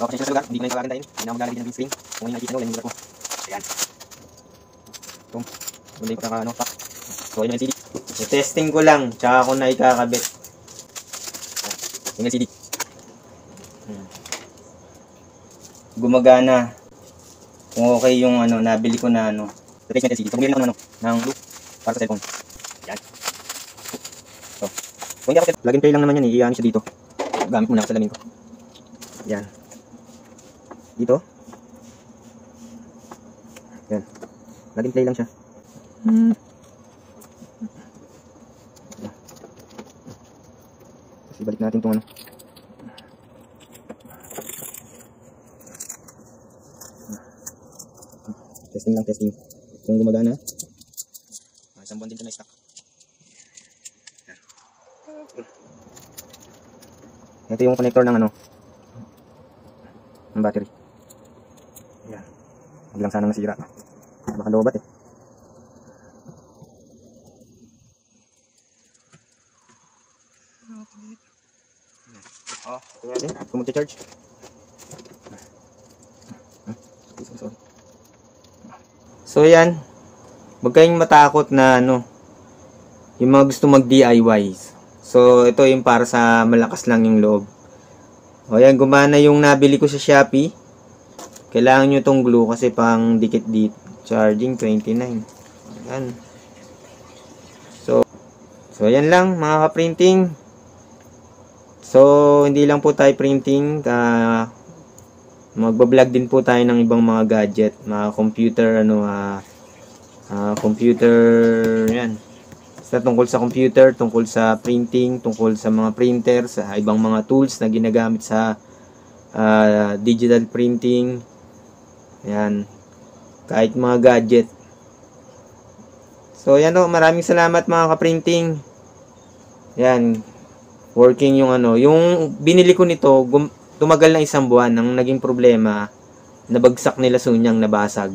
So, kasi sa lugar, hindi ko na yung kakagandahin. Hindi na ako lalagyan ng green screen. Kung yung nakikita nyo, yung lugar ko. Ayan. So, wala yung pagkaka, pack. So, yung LCD. I-testing ko lang, tsaka ako na ikakabit. Yung LCD. Gumagana. Kung okay yung nabili ko na replacement LCD. So, bumili lang ako ng blue para sa cellphone. Yan. So, kung hindi ako plug and play lang naman yan, iyan siya dito. Gamit muna ako sa lamin ko. Yan. Dito. Yan. Plug and play lang siya. Tapos ibalik natin itong testing lang, testing. Kung gumagana. Isang buwan din ito na stock. Ito yung connector ng ng battery. Ayan. Huwag lang sana nasira. Baka lobat eh. Oh, ito nga din. Kung mag-charge. Sorry. So yan, huwag kayong matakot na yung mga gusto mag-DIY. So ito yung para sa malakas lang yung loob. O yan, gumana yung nabili ko sa Shopee. Kailangan nyo itong glue kasi pang dikit dito. Charging 29. Yan. So yan lang mga ka-printing. So hindi lang po tayo printing. Magbablog din po tayo ng ibang mga gadget, mga computer, computer, yan. Basta tungkol sa computer, tungkol sa printing, tungkol sa mga printer, sa ibang mga tools na ginagamit sa digital printing. Yan. Kahit mga gadget. So, yan o. Maraming salamat mga ka-printing. Yan. Working yung yung binili ko nito, tumagal na 1 buwan. Ang naging problema, nabagsak nila sunyang, nabasag.